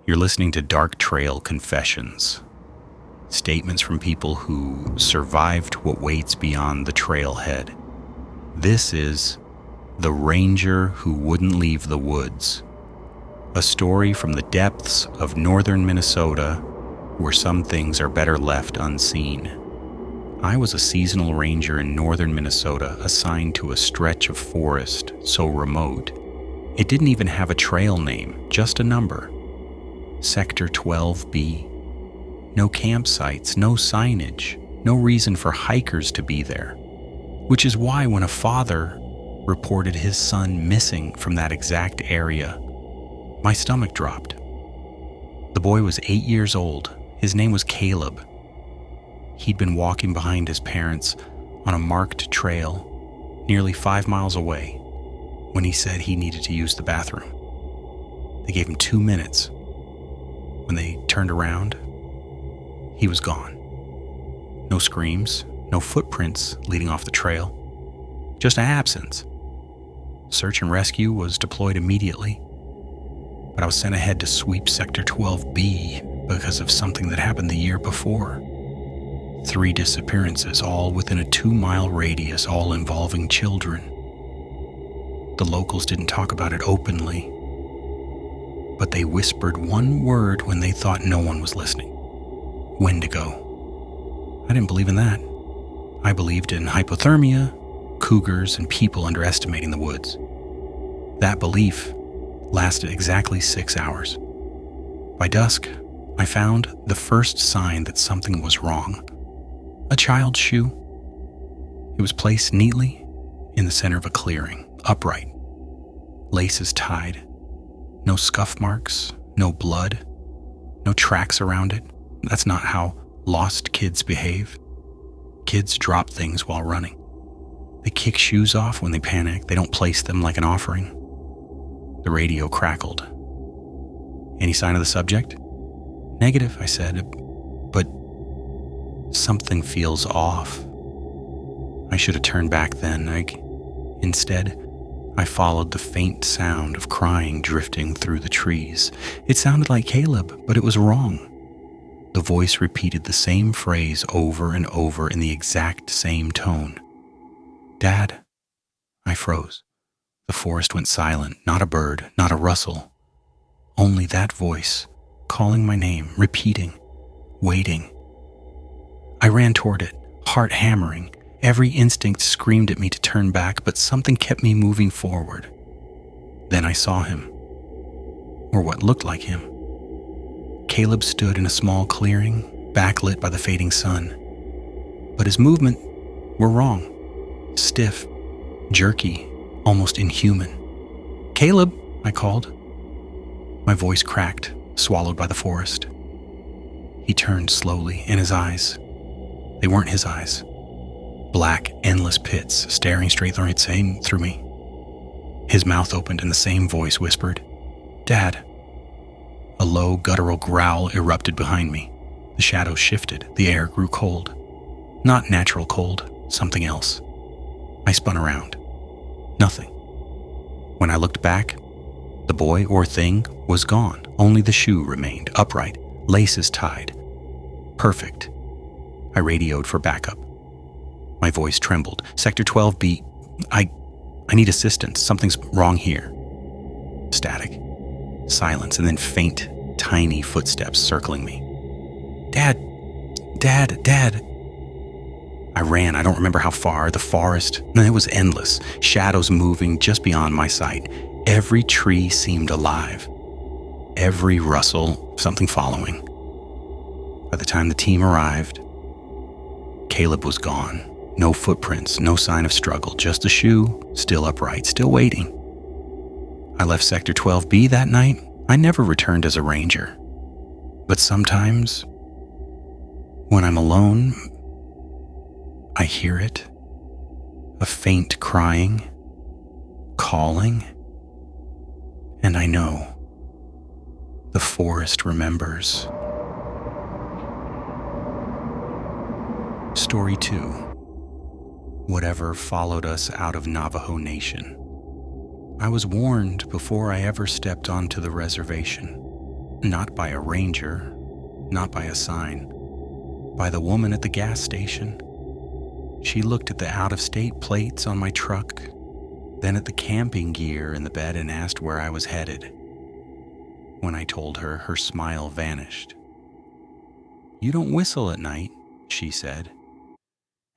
You're listening to Dark Trail Confessions, statements from people who survived what waits beyond the trailhead. This is The Ranger Who Wouldn't Leave the Woods, a story from the depths of northern Minnesota where some things are better left unseen. I was a seasonal ranger in northern Minnesota assigned to a stretch of forest so remote it didn't even have a trail name, just a number. Sector 12B. No campsites, no signage, no reason for hikers to be there. Which is why when a father reported his son missing from that exact area, my stomach dropped. The boy was 8 years old. His name was Caleb. He'd been walking behind his parents on a marked trail nearly 5 miles away when he said he needed to use the bathroom. They gave him 2 minutes. When they turned around, he was gone. No screams, no footprints leading off the trail, just an absence. Search and rescue was deployed immediately, but I was sent ahead to sweep Sector 12B because of something that happened the year before. 3 disappearances, all within a 2-mile radius, all involving children. The locals didn't talk about it openly, but they whispered one word when they thought no one was listening. Wendigo. I didn't believe in that. I believed in hypothermia, cougars, and people underestimating the woods. That belief lasted exactly 6 hours. By dusk, I found the first sign that something was wrong. A child's shoe. It was placed neatly in the center of a clearing, upright. Laces tied. No scuff marks, no blood, no tracks around it. That's not how lost kids behave. Kids drop things while running. They kick shoes off when they panic. They don't place them like an offering. The radio crackled. Any sign of the subject? Negative, I said, but something feels off. I should have turned back then. Instead, I followed the faint sound of crying drifting through the trees. It sounded like Caleb, but it was wrong. The voice repeated the same phrase over and over in the exact same tone. Dad. I froze. The forest went silent, not a bird, not a rustle. Only that voice, calling my name, repeating, waiting. I ran toward it, heart hammering. Every instinct screamed at me to turn back, but something kept me moving forward. Then I saw him, or what looked like him. Caleb stood in a small clearing, backlit by the fading sun. But his movements were wrong. Stiff, jerky, almost inhuman. Caleb, I called. My voice cracked, swallowed by the forest. He turned slowly, and his eyes, they weren't his eyes. Black, endless pits staring straight through me. His mouth opened and the same voice whispered, Dad. A low, guttural growl erupted behind me. The shadows shifted. The air grew cold. Not natural cold, something else. I spun around. Nothing. When I looked back, the boy or thing was gone. Only the shoe remained, upright, laces tied. Perfect. I radioed for backup. My voice trembled. Sector 12B, I need assistance. Something's wrong here. Static. Silence, and then faint, tiny footsteps circling me. Dad. I ran. I don't remember how far. The forest, it was endless. Shadows moving just beyond my sight. Every tree seemed alive. Every rustle, something following. By the time the team arrived, Caleb was gone. No footprints, no sign of struggle, just a shoe, still upright, still waiting. I left Sector 12B that night. I never returned as a ranger. But sometimes, when I'm alone, I hear it. A faint crying, calling, and I know the forest remembers. Story 2. Whatever followed us out of Navajo Nation. I was warned before I ever stepped onto the reservation. Not by a ranger, not by a sign, by the woman at the gas station. She looked at the out-of-state plates on my truck, then at the camping gear in the bed and asked where I was headed. When I told her, her smile vanished. "You don't whistle at night," she said.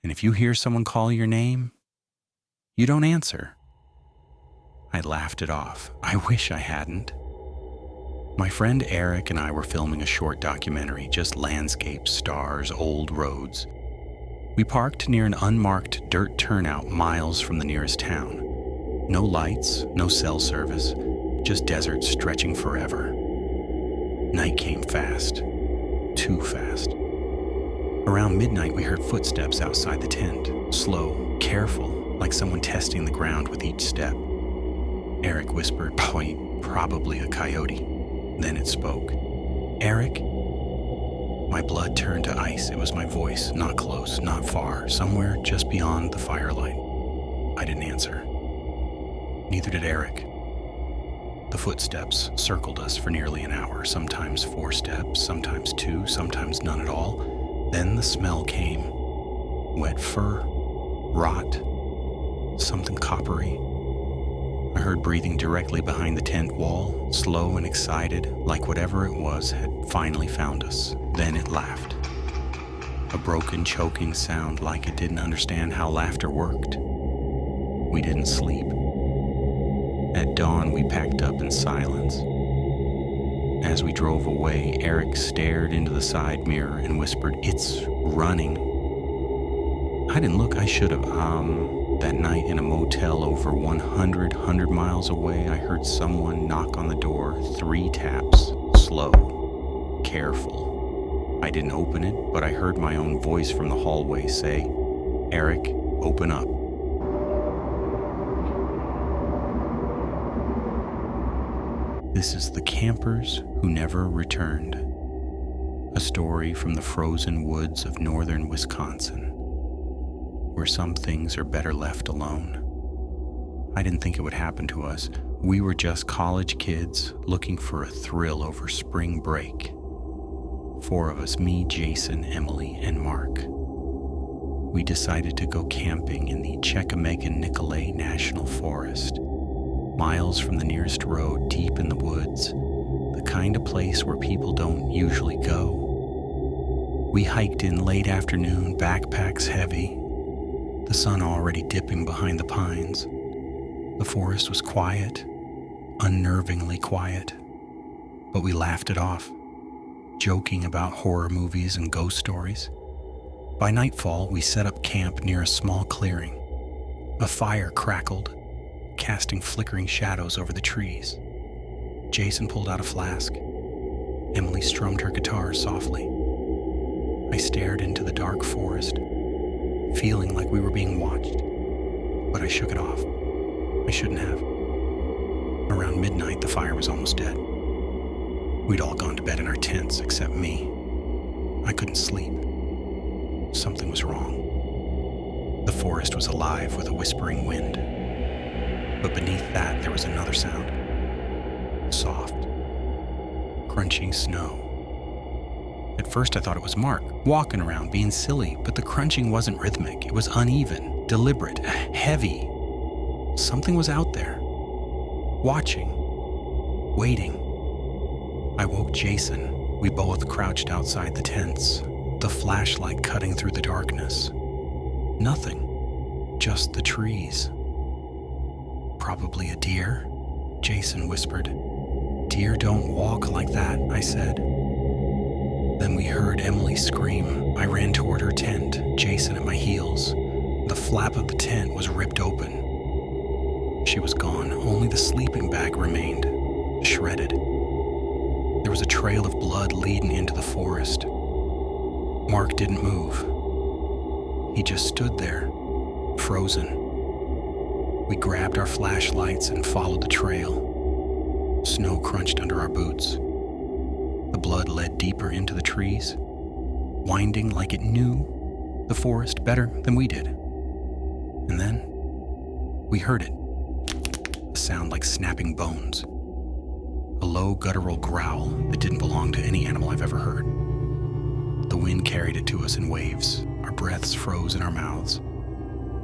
"And if you hear someone call your name, you don't answer." I laughed it off. I wish I hadn't. My friend Eric and I were filming a short documentary, just landscapes, stars, old roads. We parked near an unmarked dirt turnout miles from the nearest town. No lights, no cell service, just desert stretching forever. Night came fast, too fast. Around midnight, we heard footsteps outside the tent, slow, careful, like someone testing the ground with each step. Eric whispered, "Probably a coyote." Then it spoke. "Eric?" My blood turned to ice. It was my voice, not close, not far, somewhere just beyond the firelight. I didn't answer. Neither did Eric. The footsteps circled us for nearly an hour, sometimes 4 steps, sometimes 2, sometimes none at all. Then the smell came. Wet fur, rot, something coppery. I heard breathing directly behind the tent wall, slow and excited, like whatever it was had finally found us. Then it laughed. A broken, choking sound, like it didn't understand how laughter worked. We didn't sleep. At dawn, we packed up in silence. As we drove away, Eric stared into the side mirror and whispered, "It's running." I didn't look. I should have. That night in a motel over 100 miles away, I heard someone knock on the door, 3 taps, slow, careful. I didn't open it, but I heard my own voice from the hallway say, "Eric, open up." This is The Campers Who Never Returned, a story from the frozen woods of northern Wisconsin, where some things are better left alone. I didn't think it would happen to us. We were just college kids looking for a thrill over spring break. 4 of us, me, Jason, Emily, and Mark. We decided to go camping in the Chequamegon-Nicolet National Forest, miles from the nearest road, deep in the woods, the kind of place where people don't usually go. We hiked in late afternoon, backpacks heavy, the sun already dipping behind the pines. The forest was quiet, unnervingly quiet, but we laughed it off, joking about horror movies and ghost stories. By nightfall, we set up camp near a small clearing. A fire crackled, casting flickering shadows over the trees. Jason pulled out a flask. Emily strummed her guitar softly. I stared into the dark forest, feeling like we were being watched, but I shook it off. I shouldn't have. Around midnight, the fire was almost dead. We'd all gone to bed in our tents except me. I couldn't sleep. Something was wrong. The forest was alive with a whispering wind. But beneath that, there was another sound. Soft, crunching snow. At first, I thought it was Mark, walking around, being silly, but the crunching wasn't rhythmic. It was uneven, deliberate, heavy. Something was out there, watching, waiting. I woke Jason. We both crouched outside the tents, the flashlight cutting through the darkness. Nothing, just the trees. "Probably a deer," Jason whispered. "Deer don't walk like that," I said. Then we heard Emily scream. I ran toward her tent, Jason at my heels. The flap of the tent was ripped open. She was gone. Only the sleeping bag remained, shredded. There was a trail of blood leading into the forest. Mark didn't move. He just stood there, frozen. We grabbed our flashlights and followed the trail. Snow crunched under our boots. The blood led deeper into the trees, winding like it knew the forest better than we did. And then we heard it, a sound like snapping bones. a low guttural growl that didn't belong to any animal I've ever heard. The wind carried it to us in waves. Our breaths froze in our mouths.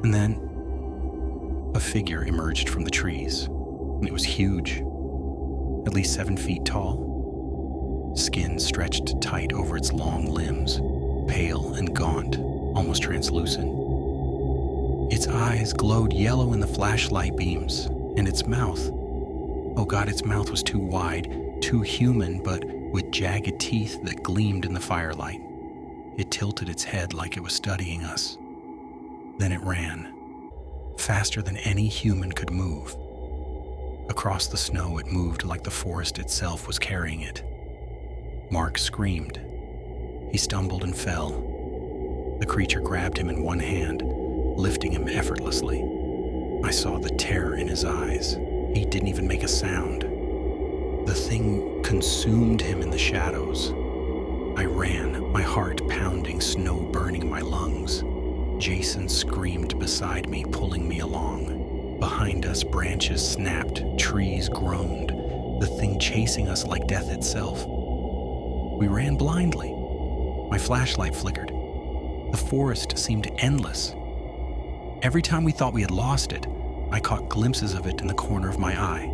And then a figure emerged from the trees, and it was huge, at least 7 feet tall. Skin stretched tight over its long limbs, pale and gaunt, almost translucent. Its eyes glowed yellow in the flashlight beams, and its mouth, oh God, its mouth was too wide, too human, but with jagged teeth that gleamed in the firelight. It tilted its head like it was studying us. Then it ran, faster than any human could move. Across the snow, it moved like the forest itself was carrying it. Mark screamed. He stumbled and fell. The creature grabbed him in one hand, lifting him effortlessly. I saw the terror in his eyes. He didn't even make a sound. The thing consumed him in the shadows. I ran, my heart pounding, snow burning my lungs. Jason screamed beside me, pulling me along. Behind us, branches snapped, trees groaned, the thing chasing us like death itself. We ran blindly. My flashlight flickered. The forest seemed endless. Every time we thought we had lost it, I caught glimpses of it in the corner of my eye.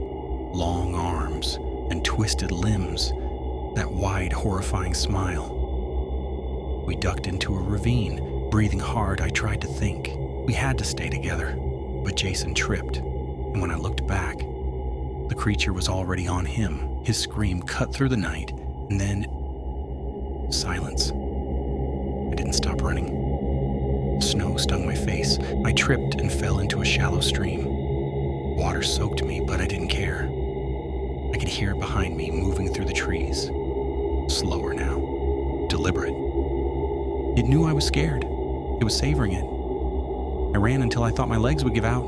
Long arms and twisted limbs, that wide, horrifying smile. We ducked into a ravine. Breathing hard, I tried to think. We had to stay together. But Jason tripped, and when I looked back, the creature was already on him. His scream cut through the night, and then silence. I didn't stop running. Snow stung my face. I tripped and fell into a shallow stream. Water soaked me, but I didn't care. I could hear it behind me, moving through the trees. Slower now. Deliberate. It knew I was scared. It was savoring it. I ran until I thought my legs would give out.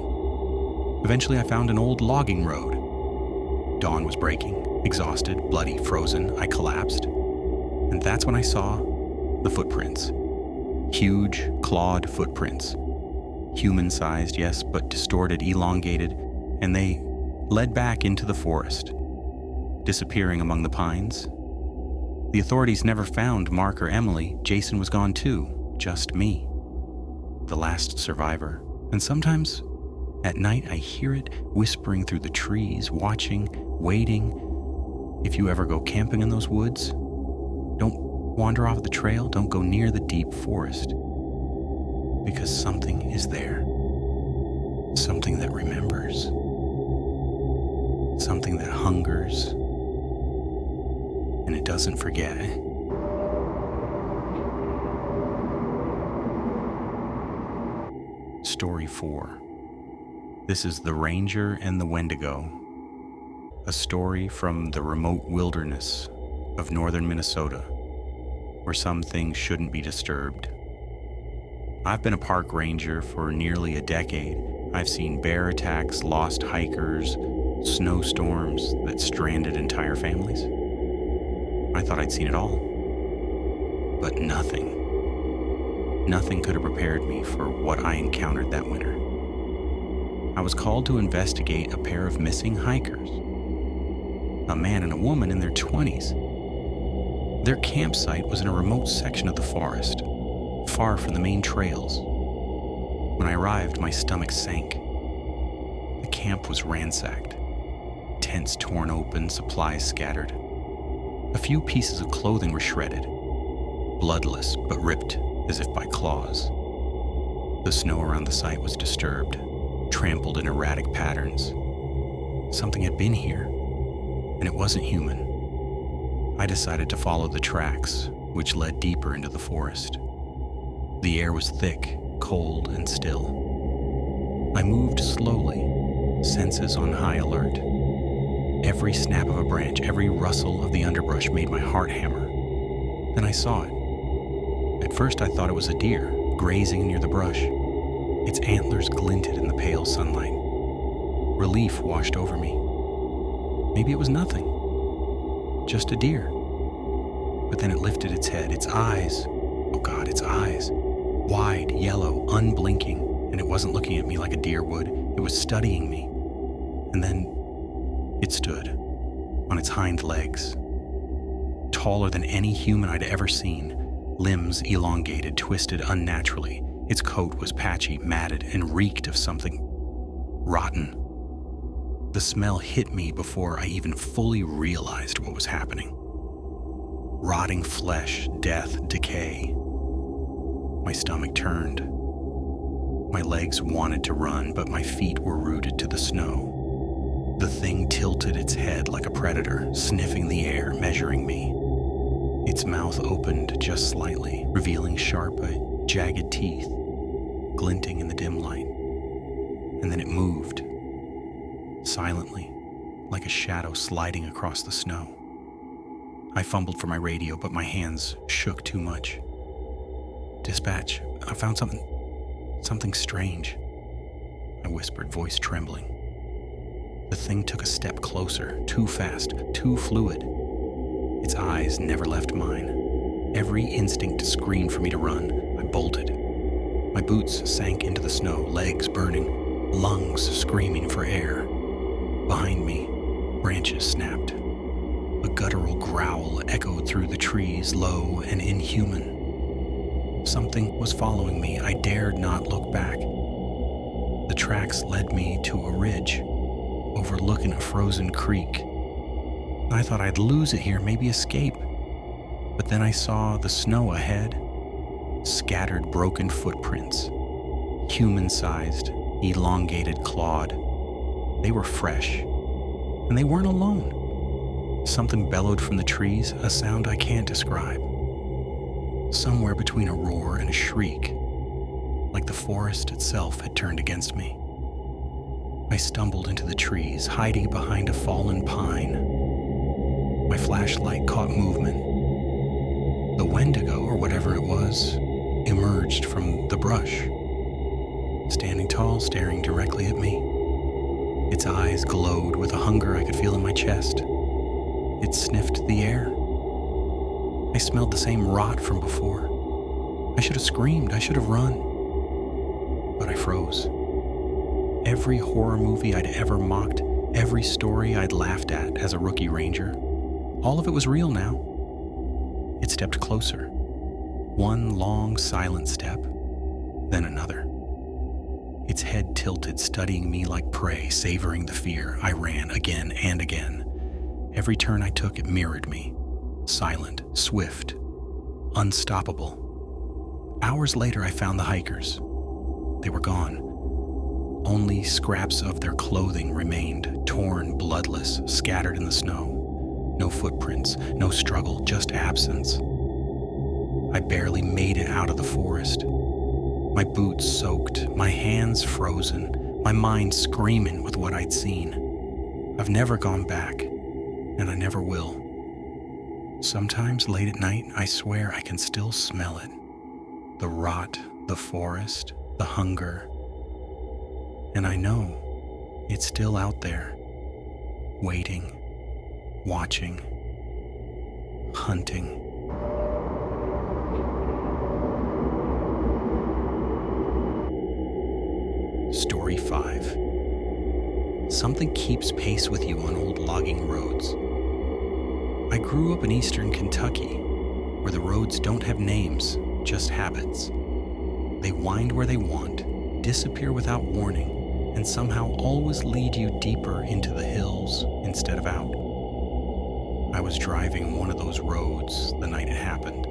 Eventually, I found an old logging road. Dawn was breaking. Exhausted, bloody, frozen, I collapsed. And that's when I saw the footprints. Huge, clawed footprints. Human-sized, yes, but distorted, elongated, and they led back into the forest, disappearing among the pines. The authorities never found Mark or Emily. Jason was gone too, just me, the last survivor. And sometimes at night I hear it whispering through the trees, watching, waiting. If you ever go camping in those woods, don't wander off the trail, don't go near the deep forest, because something is there. Something that remembers. Something that hungers. And it doesn't forget. Story 4. This is The Ranger and the Wendigo, a story from the remote wilderness of northern Minnesota, where some things shouldn't be disturbed. I've been a park ranger for nearly a decade. I've seen bear attacks, lost hikers, snowstorms that stranded entire families. I thought I'd seen it all. But nothing. Nothing could have prepared me for what I encountered that winter. I was called to investigate a pair of missing hikers. A man and a woman in their 20s. Their campsite was in a remote section of the forest, far from the main trails. When I arrived, my stomach sank. The camp was ransacked. Tents torn open, supplies scattered. A few pieces of clothing were shredded, bloodless but ripped as if by claws. The snow around the site was disturbed, trampled in erratic patterns. Something had been here, and it wasn't human. I decided to follow the tracks, which led deeper into the forest. The air was thick, cold, and still. I moved slowly, senses on high alert. Every snap of a branch, every rustle of the underbrush made my heart hammer. Then I saw it. At first I thought it was a deer, grazing near the brush. Its antlers glinted in the pale sunlight. Relief washed over me. Maybe it was nothing. Just a deer. But then it lifted its head, its eyes. Oh God, its eyes. Wide, yellow, unblinking. And it wasn't looking at me like a deer would. It was studying me. And then it stood, on its hind legs. Taller than any human I'd ever seen, limbs elongated, twisted unnaturally. Its coat was patchy, matted, and reeked of something rotten. The smell hit me before I even fully realized what was happening. Rotting flesh, death, decay. My stomach turned. My legs wanted to run, but my feet were rooted to the snow. The thing tilted its head like a predator, sniffing the air, measuring me. Its mouth opened just slightly, revealing sharp, jagged teeth, glinting in the dim light. And then it moved, silently, like a shadow sliding across the snow. I fumbled for my radio, but my hands shook too much. "Dispatch, I found something strange," I whispered, voice trembling. The thing took a step closer, too fast, too fluid. Its eyes never left mine. Every instinct screamed for me to run. I bolted. My boots sank into the snow, legs burning, lungs screaming for air. Behind me, branches snapped. A guttural growl echoed through the trees, low and inhuman. Something was following me. I dared not look back. The tracks led me to a ridge, overlooking a frozen creek. I thought I'd lose it here, maybe escape. But then I saw the snow ahead, scattered broken footprints, human-sized, elongated, clawed. They were fresh, and they weren't alone. Something bellowed from the trees, a sound I can't describe. Somewhere between a roar and a shriek, like the forest itself had turned against me. I stumbled into the trees, hiding behind a fallen pine. My flashlight caught movement. The Wendigo, or whatever it was, emerged from the brush, standing tall, staring directly at me. Its eyes glowed with a hunger I could feel in my chest. It sniffed the air. I smelled the same rot from before. I should have screamed, I should have run. But I froze. Every horror movie I'd ever mocked, every story I'd laughed at as a rookie ranger, all of it was real now. It stepped closer. One long, silent step, then another. Its head tilted, studying me like prey, savoring the fear. I ran again and again. Every turn I took, it mirrored me. Silent, swift, unstoppable. Hours later, I found the hikers. They were gone. Only scraps of their clothing remained, torn, bloodless, scattered in the snow. No footprints, no struggle, just absence. I barely made it out of the forest. My boots soaked, my hands frozen, my mind screaming with what I'd seen. I've never gone back, and I never will. Sometimes late at night, I swear I can still smell it. The rot, the forest, the hunger. And I know it's still out there, waiting, watching, hunting. Story 5. Something keeps pace with you on old logging roads. I grew up in eastern Kentucky, where the roads don't have names, just habits. They wind where they want, disappear without warning, and somehow always lead you deeper into the hills instead of out. I was driving one of those roads the night it happened.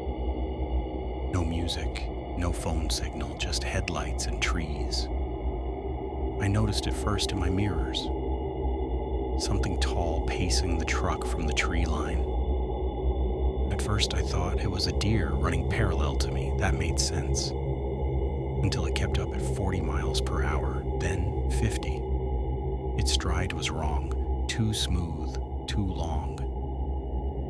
No music, no phone signal, just headlights and trees. I noticed it first in my mirrors. Something tall pacing the truck from the tree line. At first I thought it was a deer running parallel to me. That made sense. Until it kept up at 40 miles per hour, then 50. Its stride was wrong, too smooth, too long.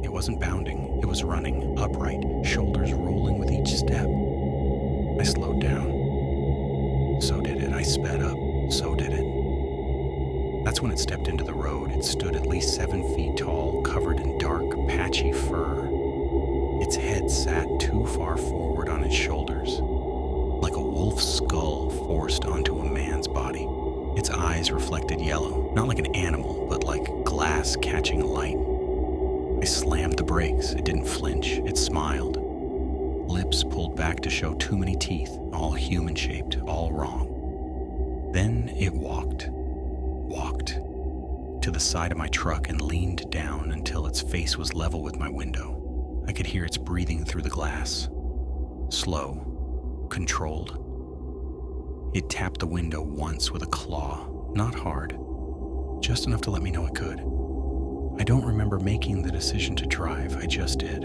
It wasn't bounding, it was running, upright, shoulders rolling with each step. I slowed down. So did it. I sped up. So did it. That's when it stepped into the road. It stood at least 7 feet tall, covered in dark, patchy fur. Its head sat too far forward on its shoulders, like a wolf's skull forced onto a man's body. Its eyes reflected yellow, not like an animal, but like glass catching light. I slammed the brakes. It didn't flinch. It smiled. Lips pulled back to show too many teeth, all human-shaped, all wrong. Then it walked to the side of my truck and leaned down until its face was level with my window. I could hear its breathing through the glass. Slow, controlled. It tapped the window once with a claw, not hard, just enough to let me know it could. I don't remember making the decision to drive, I just did.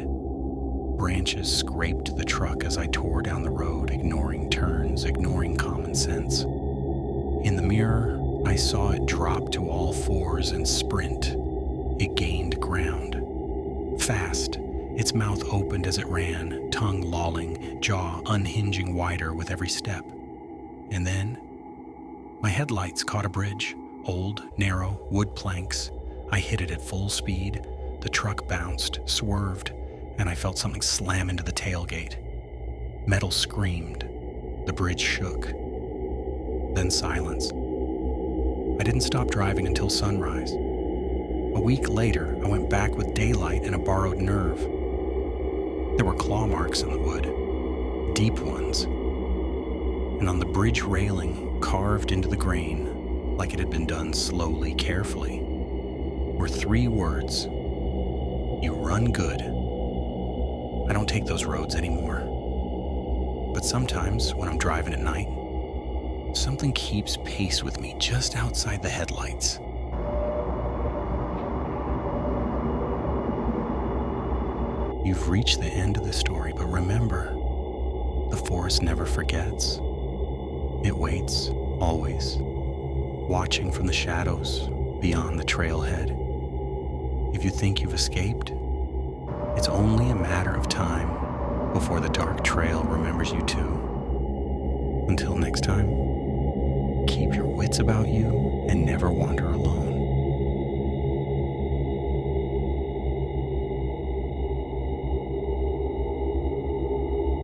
Branches scraped the truck as I tore down the road, ignoring turns, ignoring common sense. In the mirror, I saw it drop to all fours and sprint. It gained ground. Fast, its mouth opened as it ran, tongue lolling, jaw unhinging wider with every step. And then, my headlights caught a bridge, old, narrow, wood planks. I hit it at full speed. The truck bounced, swerved, and I felt something slam into the tailgate. Metal screamed. The bridge shook. Then silence. I didn't stop driving until sunrise. A week later, I went back with daylight and a borrowed nerve. There were claw marks in the wood, deep ones. And on the bridge railing, carved into the grain, like it had been done slowly, carefully, were 3 words. You run good. I don't take those roads anymore. But sometimes, when I'm driving at night, something keeps pace with me just outside the headlights. You've reached the end of the story, but remember, the forest never forgets. It waits, always, watching from the shadows beyond the trailhead. If you think you've escaped, it's only a matter of time before the dark trail remembers you too. Until next time, keep your wits about you and never wander alone.